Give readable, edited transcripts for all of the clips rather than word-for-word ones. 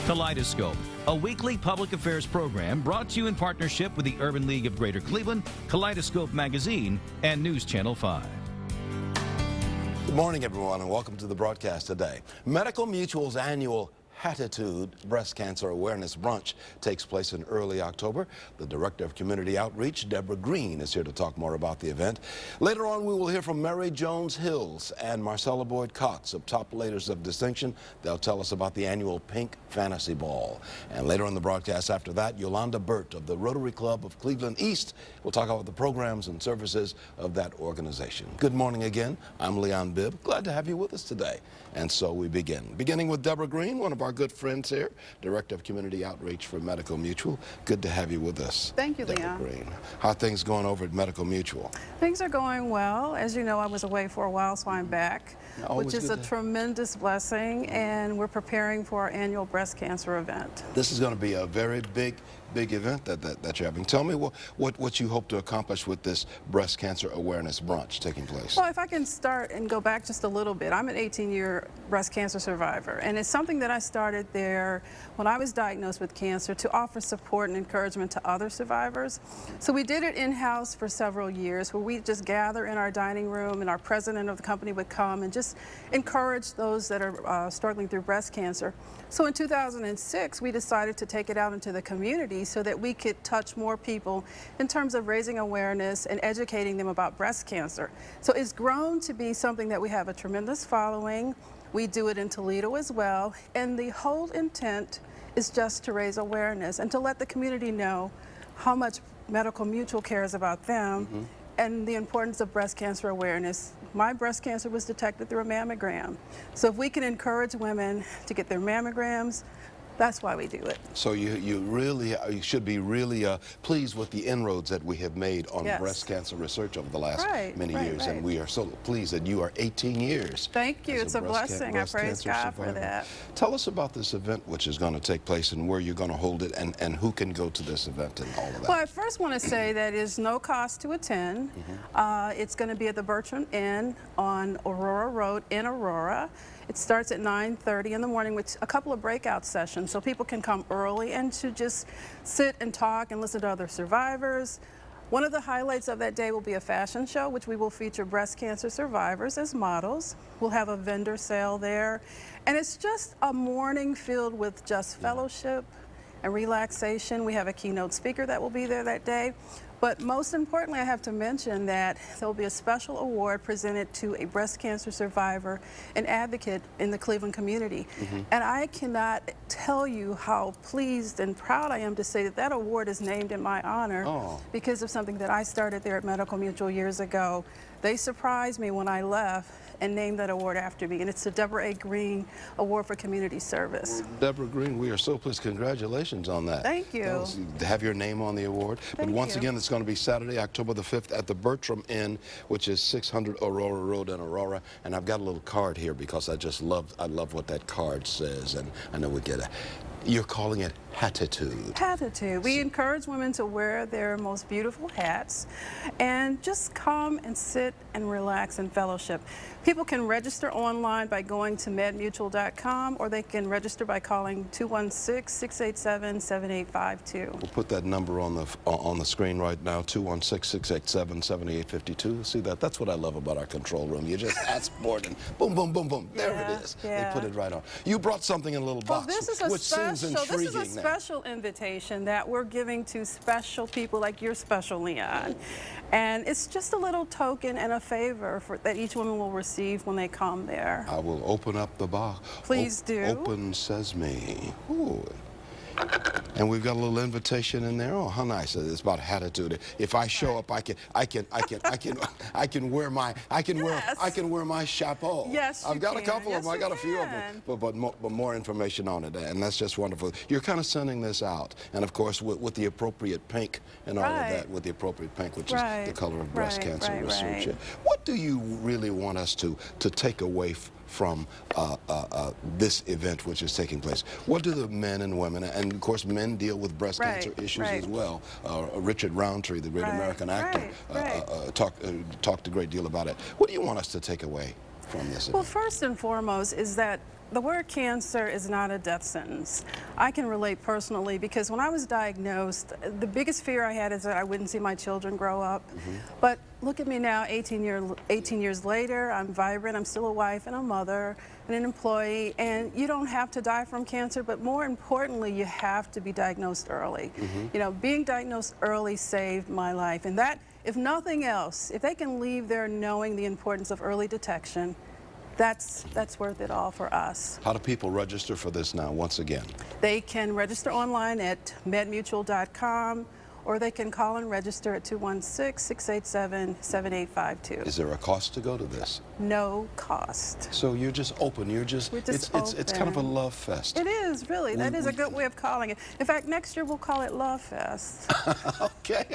Kaleidoscope, a weekly public affairs program brought to you in partnership with the Urban League of Greater Cleveland, Kaleidoscope Magazine, and News Channel 5. Good morning, everyone, and welcome to the broadcast today. Medical Mutual's annual Hatitude Breast Cancer Awareness Brunch takes place in early October. The Director of Community Outreach, Deborah Green, is here to talk more about the event. Later on, we will hear from Mary Jones Hills and Marcella Boyd Cox of Top Ladies of Distinction. They'll tell us about the annual Pink Fantasy Ball. And later on the broadcast after that, Yolanda Burt of the Rotary Club of Cleveland East will talk about the programs and services of that organization. Good morning again. I'm Leon Bibb. Glad to have you with us today. And so we begin. Beginning with Deborah Green, one of our good friends here, Director of Community Outreach for Medical Mutual. Good to have you with us. Thank you, Deborah Leon. Green. How are things going over at Medical Mutual? Things are going well. As you know, I was away for a while, so I'm back, which is a tremendous blessing, and we're preparing for our annual breast cancer event. This is going to be a very big event that you're having. Tell me what you hope to accomplish with this breast cancer awareness brunch taking place. Well, if I can start and go back just a little bit, I'm an 18-year breast cancer survivor, and it's something that I started there when I was diagnosed with cancer to offer support and encouragement to other survivors. So we did it in-house for several years, where we just gather in our dining room, and our president of the company would come and just encourage those that are struggling through breast cancer. So in 2006, we decided to take it out into the community so that we could touch more people in terms of raising awareness and educating them about breast cancer. So it's grown to be something that we have a tremendous following. We do it in Toledo as well, and the whole intent is just to raise awareness and to let the community know how much Medical Mutual cares about them and the importance of breast cancer awareness. My breast cancer was detected through a mammogram. So if we can encourage women to get their mammograms, that's why we do it. So you should be really pleased with the inroads that we have made on breast cancer research over the last many years. And we are so pleased that you are 18 years. Thank you. It's a blessing. I praise God for that. Tell us about this event which is going to take place and where you're going to hold it and who can go to this event and all of that. Well, I first want to say that it is no cost to attend. It's going to be at the Bertram Inn on Aurora Road in Aurora. It starts at 9:30 in the morning with a couple of breakout sessions, so people can come early and to just sit and talk and listen to other survivors. One of the highlights of that day will be a fashion show, which we will feature breast cancer survivors as models. We'll have a vendor sale there, and it's just a morning filled with just fellowship and relaxation. We have a keynote speaker that will be there that day. But most importantly, I have to mention that there will be a special award presented to a breast cancer survivor and advocate in the Cleveland community. And I cannot tell you how pleased and proud I am to say that that award is named in my honor because of something that I started there at Medical Mutual years ago. They surprised me when I left and named that award after me, and it's the Deborah A. Green Award for Community Service. Well, Deborah Green, we are so pleased. Congratulations on that. Thank you. To have your name on the award. But once again, it's going to be Saturday, October the 5th at the Bertram Inn, which is 600 Aurora Road in Aurora. And I've got a little card here because I love what that card says, and I know we get it. You're calling it Hatitude. Hatitude. We encourage women to wear their most beautiful hats and just come and sit and relax and fellowship. People can register online by going to medmutual.com, or they can register by calling 216-687-7852. We'll put that number on the screen right now, 216-687-7852. See that? That's what I love about our control room. You just ask for it and boom, boom, boom, boom. There it is. They put it right on. You brought something in a little box, which seems intriguing. This is a special invitation that we're giving to special people like you're special, Leon. And it's just a little token and a favor that each woman will receive when they come there. I will open up the box. Please do. Open sesame. Ooh. And we've got a little invitation in there. Oh, how nice! It's about Hatitude. If I show up, I can wear my chapeau. Yes, I've got a couple of them. I got a few of them. But more information on it, and that's just wonderful. You're kind of sending this out, and of course with the appropriate pink and all of that, with the appropriate pink, which is the color of breast cancer research. What do you really want us to take away from this event which is taking place? What do the men and women, and of course men deal with breast cancer issues as well. Richard Roundtree, the great American actor, talked a great deal about it. What do you want us to take away from this Well, event? first and foremost is that the word cancer is not a death sentence. I can relate personally because when I was diagnosed, the biggest fear I had is that I wouldn't see my children grow up. But look at me now, 18 years later, I'm vibrant, I'm still a wife and a mother and an employee, and you don't have to die from cancer, but more importantly, you have to be diagnosed early. You know, being diagnosed early saved my life, and that, if nothing else, if they can leave there knowing the importance of early detection, that's worth it all for us. How do people register for this now, once again? They can register online at medmutual.com, or they can call and register at 216-687-7852. Is there a cost to go to this? No cost. So you're just open, We're just it's kind of a open. love fest. It is, really. That is a good way of calling it. In fact, next year we'll call it Love Fest. Okay,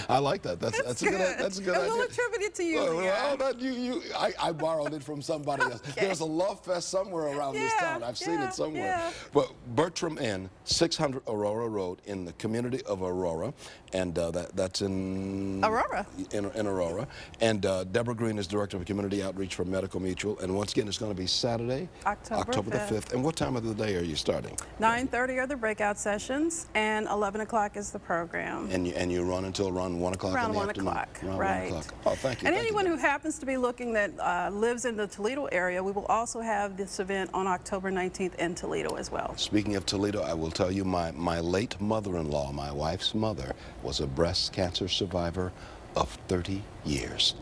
I like that. That's a good good. that's a good And idea. we'll attribute it to you, Well, Leon. I borrowed it from somebody else. Okay. There's a love fest somewhere around this Yeah, town. I've seen yeah, it somewhere. yeah. But Bertram Inn, 600 Aurora Road in the community of Aurora, and that's in Aurora. In Aurora. And Deborah Green is Director of Community Outreach for Medical Mutual. And once again, it's going to be Saturday, October the 5th. And what time of the day are you starting? 9:30 are the breakout sessions, and 11 o'clock is the program. And you run until around 1 o'clock in Around the 1 afternoon? o'clock, Around right. 1 o'clock. Oh, thank you. And thank anyone you. who happens to be looking that lives in the Toledo area, we will also have this event on October 19th in Toledo as well. Speaking of Toledo, I will tell you my late mother-in-law, my wife's mother, was a breast cancer survivor of 30 years.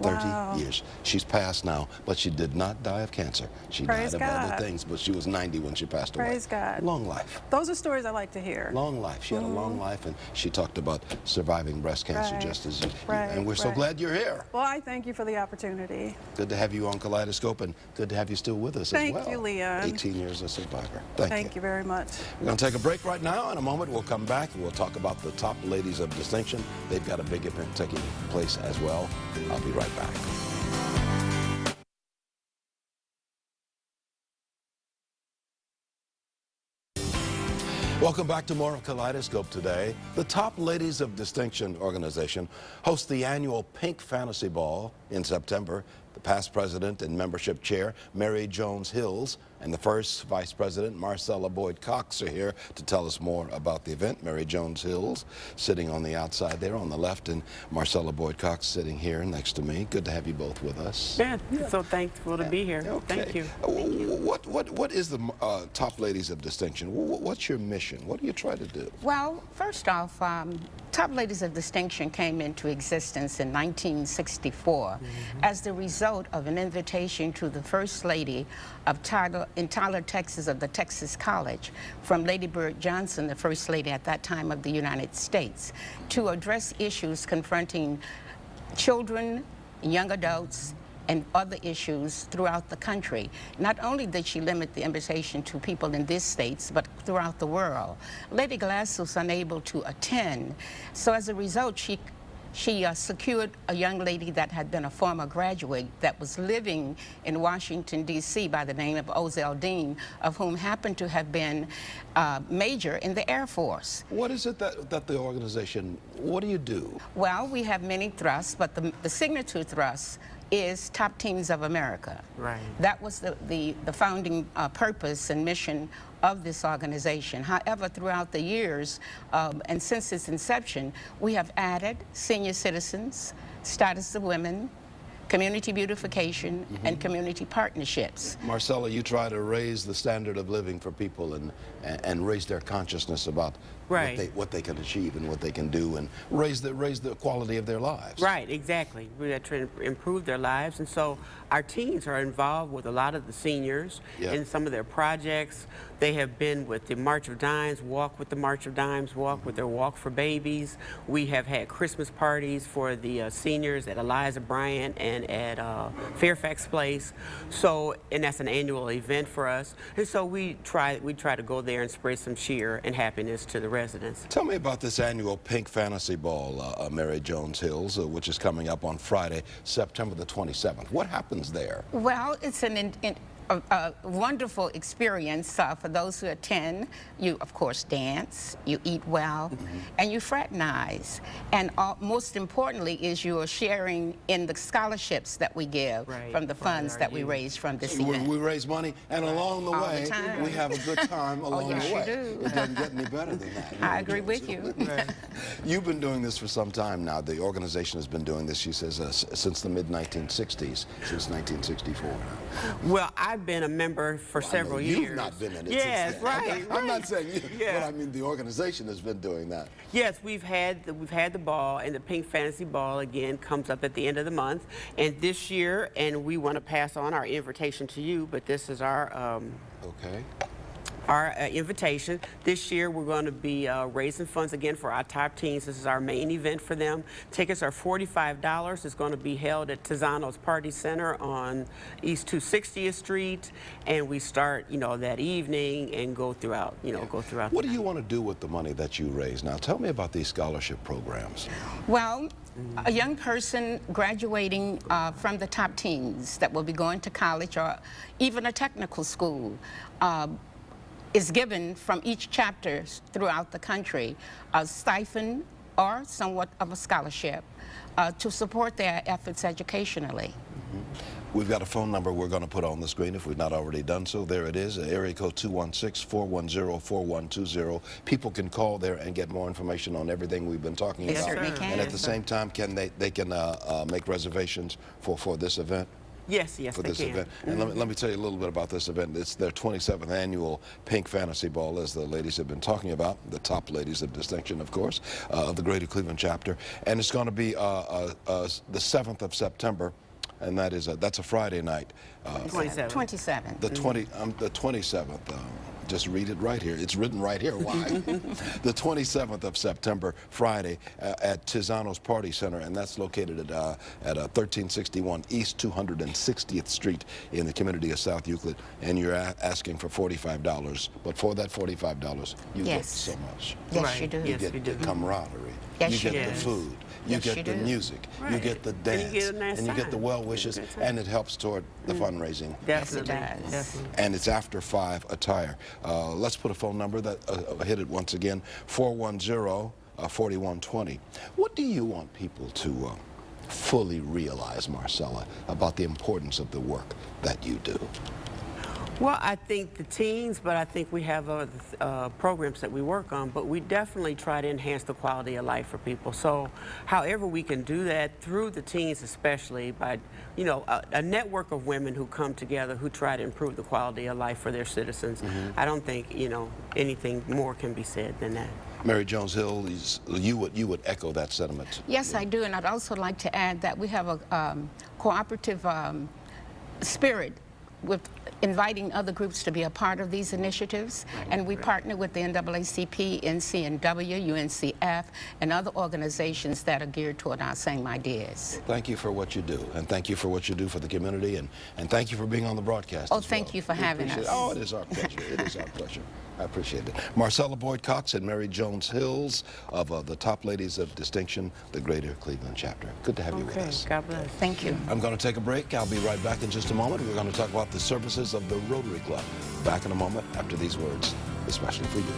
30 Wow. years. She's passed now, but she did not die of cancer. She Praise died of other God. things, but she was 90 when she passed away. Praise God. Long life. Those are stories I like to hear. Long life. She had a long life, and she talked about surviving breast cancer Right. just as you. Right, And we're so right. glad you're here. Well, I thank you for the opportunity. Good to have you on Kaleidoscope, and good to have you still with us Thank as well. you, Leon. 18 years a survivor. Thank you very much. We're going to take a break right now. In a moment, we'll come back and we'll talk about the top ladies of distinction. They've got a big event taking place as well. I'll be right back. Welcome back to more of Kaleidoscope today. The Top Ladies of Distinction organization hosts the annual Pink Fantasy Ball in September. The past president and membership chair, Mary Jones Hills, and the first vice president, Marcella Boyd Cox, are here to tell us more about the event. Mary Jones Hills sitting on the outside there on the left, and Marcella Boyd Cox sitting here next to me. Good to have you both with us. Yeah, so thankful to be here. Okay. Thank you. What is the Top Ladies of Distinction? What's your mission? What do you try to do? Well, first off, Top Ladies of Distinction came into existence in 1964 as the result of an invitation to the First Lady of Tyler, Texas, of the Texas College, from Lady Bird Johnson, the First Lady at that time of the United States, to address issues confronting children, young adults, and other issues throughout the country. Not only did she limit the invitation to people in these states, but throughout the world. Lady Glass was unable to attend, so as a result, she secured a young lady that had been a former graduate that was living in Washington, D.C. by the name of Ozell Dean, of whom happened to have been major in the Air Force. What is it that the organization, what do you do? Well, we have many thrusts, but the signature thrust is Top Teams of America. Right. That was the founding purpose and mission of this organization. However, throughout the years and since its inception, we have added senior citizens, status of women, community beautification, and community partnerships. Marcella, you try to raise the standard of living for people and raise their consciousness about what they can achieve and what they can do, and raise the quality of their lives. Right, exactly. We're trying to improve their lives, and so our teams are involved with a lot of the seniors in some of their projects. They have been with the March of Dimes, Walk with the March of Dimes, Walk with their Walk for Babies. We have had Christmas parties for the seniors at Eliza Bryant and at Fairfax Place. So, and that's an annual event for us. And so we try to go there and spread some cheer and happiness to the residents. Tell me about this annual Pink Fantasy Ball, Mary Jones Hills, which is coming up on Friday, September the 27th. What happens there? Well, it's an a wonderful experience for those who attend. You, of course, dance, you eat well, and you fraternize. And most importantly is you are sharing in the scholarships that we give from the funds that we raise from this event. We raise money, and along the way, we have a good time along yes, the way. you do. It doesn't get any better than that. I agree with you. You've been doing this for some time now. The organization has been doing this, she says, since the mid-1960s, since 1964. Well, I've been a member for several years. You've not been in it yes, since then. I'm not saying you, Yeah. but I mean the organization has been doing that. Yes, we've had the ball, and the Pink Fantasy Ball again comes up at the end of the month. And this year, and we want to pass on our invitation to you, but this is our invitation. This year we're going to be raising funds again for our top teens. This is our main event for them. Tickets are $45. It's going to be held at Tizano's Party Center on East 260th Street, and we start, that evening and go throughout, go throughout. What do you want to do with the money that you raise? Now, tell me about these scholarship programs. Well, a young person graduating from the top teens that will be going to college or even a technical school is given from each chapter throughout the country a stipend or somewhat of a scholarship to support their efforts educationally. We've got a phone number we're going to put on the screen if we've not already done so. There it is, area code 216-410-4120. People can call there and get more information on everything we've been talking about. Certainly can. And at the same time, they can make reservations for this event? Yes, for they this can. event. And let me tell you a little bit about this event. It's their 27th annual Pink Fantasy Ball, as the ladies have been talking about, the top ladies of distinction, of course, of the Greater Cleveland chapter. And it's going to be the 7th of September, and that's a Friday night. 27th. The 27th. Just read it right here. It's written right here. Why? The 27th of September, Friday, at Tizano's Party Center, and that's located at 1361 East 260th Street in the community of South Euclid. And you're asking for $45, but for that $45, you get so much. Yes, you do. You get the camaraderie. Yes, you get the food. You get the music. You get the dance. And you get the well wishes, and it helps toward the fundraising. Definitely. Yes, it does. And it's after 5 attire. Let's put a phone number that hit it once again, 410-4120. What do you want people to fully realize, Marcella, about the importance of the work that you do? Well, I think the teens, but I think we have other programs that we work on, but we definitely try to enhance the quality of life for people. So however we can do that through the teens, especially by, a network of women who come together who try to improve the quality of life for their citizens. I don't think, anything more can be said than that. Mary Jones Hill, you would echo that sentiment. Yes, I do, and I'd also like to add that we have a cooperative spirit with inviting other groups to be a part of these initiatives, and we partner with the NAACP, NCNW, UNCF, and other organizations that are geared toward our same ideas. Thank you for what you do, and thank you for what you do for the community, and thank you for being on the broadcast. Oh, thank you for having us. Oh, it is our pleasure. It is our pleasure. I appreciate it. Marcella Boyd Cox and Mary Jones Hills of the Top Ladies of Distinction, the Greater Cleveland chapter. Good to have you with us. God bless. Thank you. I'm going to take a break. I'll be right back in just a moment. We're going to talk about the services of the Rotary Club. Back in a moment after these words, especially for you.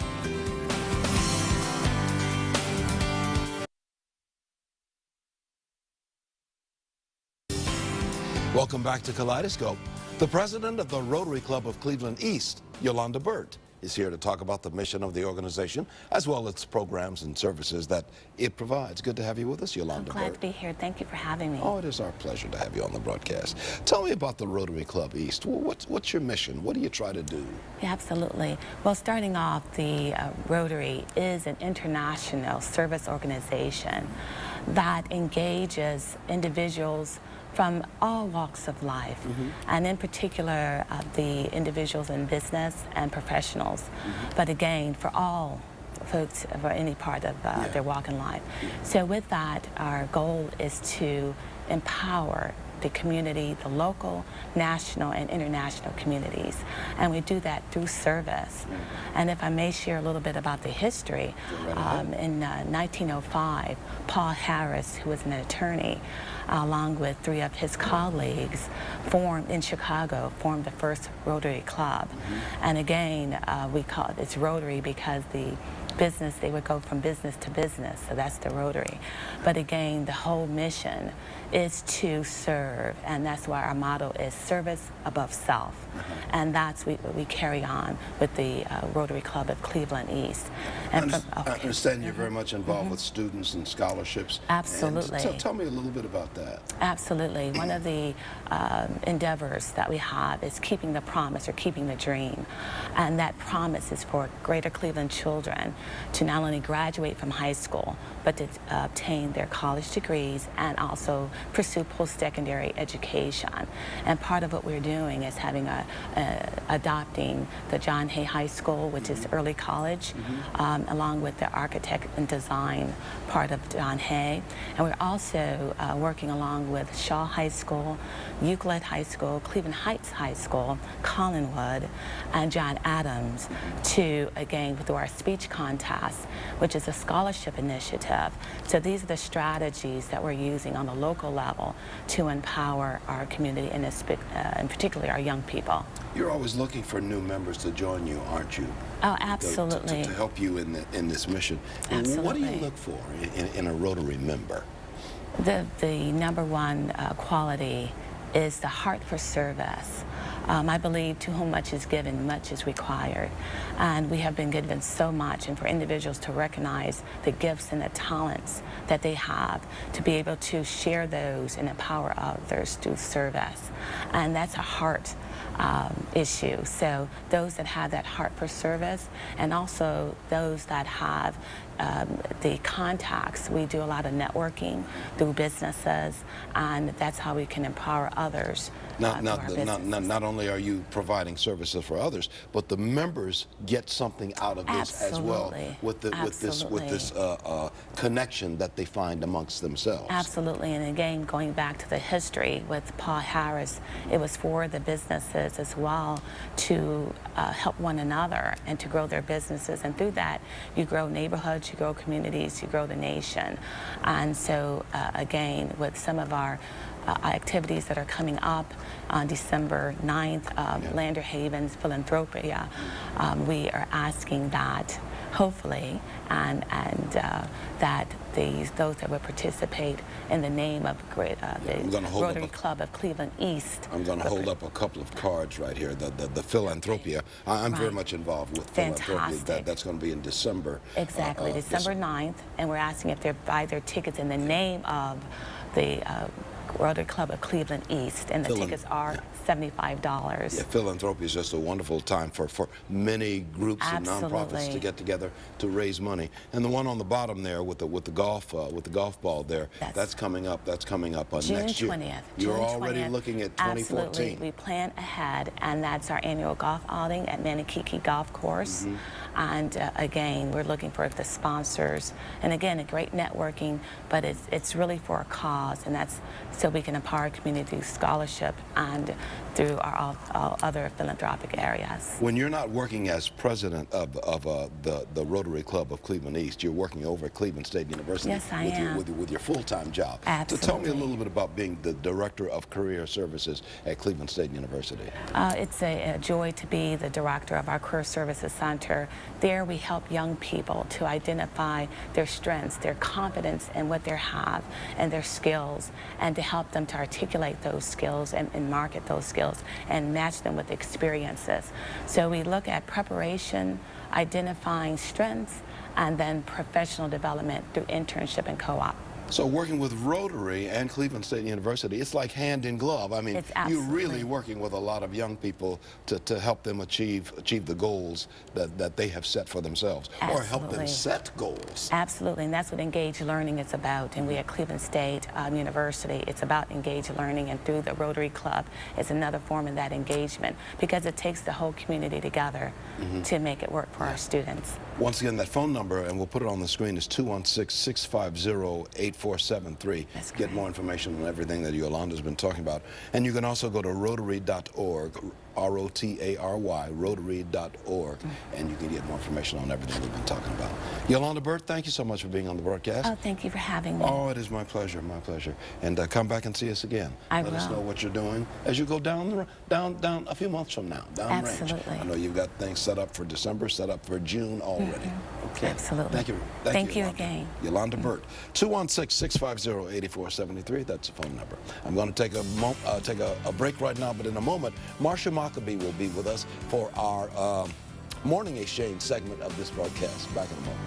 Welcome back to Kaleidoscope. The president of the Rotary Club of Cleveland East, Yolanda Burt, is here to talk about the mission of the organization, as well as its programs and services that it provides. Good to have you with us, Yolanda Burt. I'm glad to be here. Thank you for having me. Oh, it is our pleasure to have you on the broadcast. Tell me about the Rotary Club East. What's your mission? What do you try to do? Yeah, absolutely. Well, starting off, the Rotary is an international service organization that engages individuals from all walks of life, and in particular the individuals in business and professionals, but again for all folks for any part of their walk in life. So with that, our goal is to empower the community, the local, national, and international communities. And we do that through service. And if I may share a little bit about the history, in 1905, Paul Harris, who was an attorney, along with 3 of his colleagues, formed the first Rotary Club. And again, we call it's Rotary because they would go from business to business, so that's the Rotary. But again, the whole mission is to serve, and that's why our motto is service above self. And that's what we carry on with the Rotary Club of Cleveland East. And I understand you're very much involved with students and scholarships. Absolutely. And tell me a little bit about that. Absolutely. One of the endeavors that we have is keeping the promise or keeping the dream. And that promise is for Greater Cleveland children to not only graduate from high school, but to obtain their college degrees and also pursue post-secondary education. And part of what we're doing is having adopting the John Hay High School, which is early college, along with the architect and design part of John Hay. And we're also working along with Shaw High School, Euclid High School, Cleveland Heights High School, Collinwood, and John Adams to, again, through our speech contest, which is a scholarship initiative. So these are the strategies that we're using on the local level to empower our community and particularly our young people. You're always looking for new members to join you, aren't you? Oh, absolutely. To help you in this mission. Absolutely. What do you look for in a Rotary member? The number one quality is the heart for service. I believe to whom much is given, much is required. And we have been given so much, and for individuals to recognize the gifts and the talents that they have, to be able to share those and empower others through service. And that's a heart issue. So those that have that heart for service, and also those that have the contacts. We do a lot of networking through businesses, and that's how we can empower others. Not only are you providing services for others, but the members get something out of this as well with this connection that they find amongst themselves. Absolutely, and again, going back to the history with Paul Harris, it was for the businesses as well to help one another and to grow their businesses, and through that, you grow neighborhoods, you grow communities, you grow the nation. And so, again, with some of our activities that are coming up on December 9th, Lander Havens Philanthropia, we are asking that hopefully, and that those that would participate in the name of the Rotary Club of Cleveland East. I'm going to hold up a couple of cards right here. The Philanthropia. I'm very much involved with Philanthropia. That's going to be in December. Exactly, December 9th, and we're asking if they buy their tickets in the name of the Rotary Club of Cleveland East, and the tickets are $75. Yeah, philanthropy is just a wonderful time for many groups and nonprofits to get together to raise money. And the one on the bottom there with the golf ball there, that's coming up. That's coming up June next year. 20th. You're already looking at 2014. Absolutely, we plan ahead, and that's our annual golf outing at Manakiki Golf Course. And again, we're looking for the sponsors, and again, a great networking, but it's really for a cause, and that's so we can empower community through scholarship and through our other philanthropic areas. When you're not working as president of the Rotary Club of Cleveland East, you're working over at Cleveland State University. Yes, I am. With your full-time job. Absolutely. So tell me a little bit about being the Director of Career Services at Cleveland State University. It's a joy to be the director of our Career Services Center. There we help young people to identify their strengths, their confidence in what they have, and their skills, and to help them to articulate those skills and market those skills and match them with experiences. So we look at preparation, identifying strengths, and then professional development through internship and co-op. So working with Rotary and Cleveland State University, it's like hand in glove. I mean, you're really working with a lot of young people to help them achieve the goals that they have set for themselves, or help them set goals. Absolutely, and that's what engaged learning is about. And we at Cleveland State University, it's about engaged learning, and through the Rotary Club is another form of that engagement, because it takes the whole community together to make it work for our students. Once again, that phone number, and we'll put it on the screen, is 216-650-8444. 8473. That's Get correct. more information on everything that Yolanda's been talking about. And you can also go to rotary.org, R-O-T-A-R-Y, rotary.org, and you can get more information on everything we've been talking about. Yolanda Burt, thank you so much for being on the broadcast. Oh, thank you for having me. Oh, it is my pleasure, my pleasure. And come back and see us again. I Let us will. know what you're doing as you go down a few months from now, down range. Absolutely. I know you've got things set up for December, set up for June already. Okay. Absolutely. Thank you. Thank you Yolanda. again. Yolanda Burt, 216-650-8473. That's the phone number. I'm going to take a break right now, but in a moment, Marsha Maccabee will be with us for our morning exchange segment of this broadcast. Back in a moment.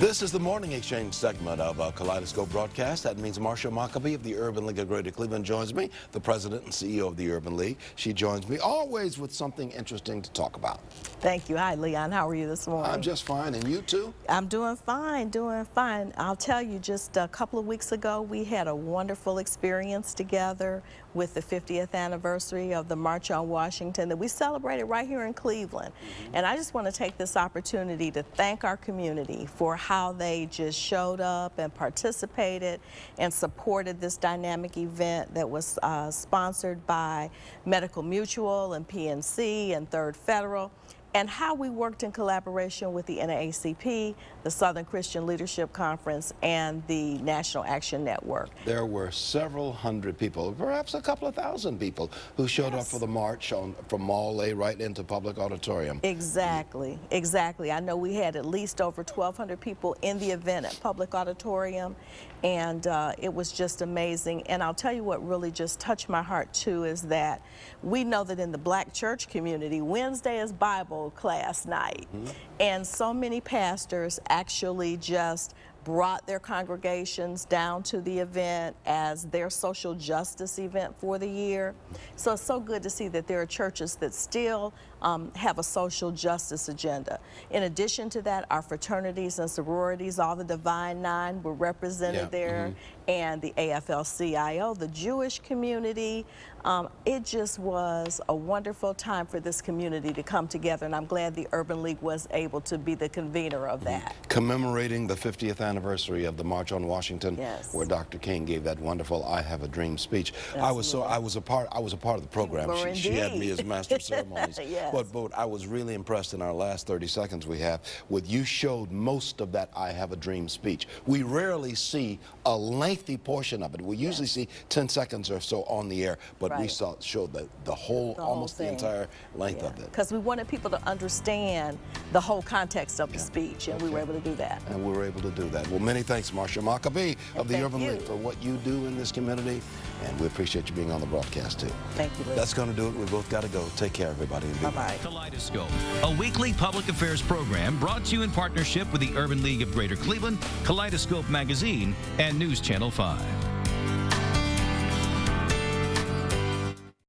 This is the Morning Exchange segment of a Kaleidoscope broadcast. That means Marsha Maccabee of the Urban League of Greater Cleveland joins me, the president and CEO of the Urban League. She joins me always with something interesting to talk about. Thank you. Hi, Leon. How are you this morning? I'm just fine, and you too? I'm doing fine, doing fine. I'll tell you, just a couple of weeks ago, we had a wonderful experience together with the 50th anniversary of the March on Washington that we celebrated right here in Cleveland. And I just want to take this opportunity to thank our community for how they just showed up and participated and supported this dynamic event that was sponsored by Medical Mutual and PNC and Third Federal, and how we worked in collaboration with the NAACP, the Southern Christian Leadership Conference, and the National Action Network. There were several hundred people, perhaps a couple of thousand people, who showed up for the march from Mall A right into Public Auditorium. Exactly, exactly. I know we had at least over 1,200 people in the event at Public Auditorium, and it was just amazing. And I'll tell you what really just touched my heart too is that we know that in the Black church community, Wednesday is Bible class night, and so many pastors actually just brought their congregations down to the event as their social justice event for the year. So it's so good to see that there are churches that still have a social justice agenda. In addition to that, our fraternities and sororities, all the Divine Nine were represented there, and the AFL-CIO, the Jewish community. It just was a wonderful time for this community to come together, and I'm glad the Urban League was able to be the convener of that. Commemorating the 50th anniversary of the March on Washington, Yes. where Dr. King gave that wonderful "I Have a Dream" speech. I was a part of the program. were She had me indeed. as master of ceremonies. Yes. But I was really impressed in our last 30 seconds we have with you showed most of that "I Have a Dream" speech. We rarely see a lengthy portion of it. We usually see 10 seconds or so on the air, but we showed the whole, almost the thing. entire length of it. Because we wanted people to understand the whole context of the speech, and we were able to do that. And we were able to do that. Well, many thanks, Marsha Maccabee of the thank Urban you. League, for what you do in this community, and we appreciate you being on the broadcast too. Thank you, Liz. That's going to do it. We both got to go. Take care, everybody. And be well. Bye-bye. Kaleidoscope, a weekly public affairs program brought to you in partnership with the Urban League of Greater Cleveland, Kaleidoscope Magazine, and News Channel 5.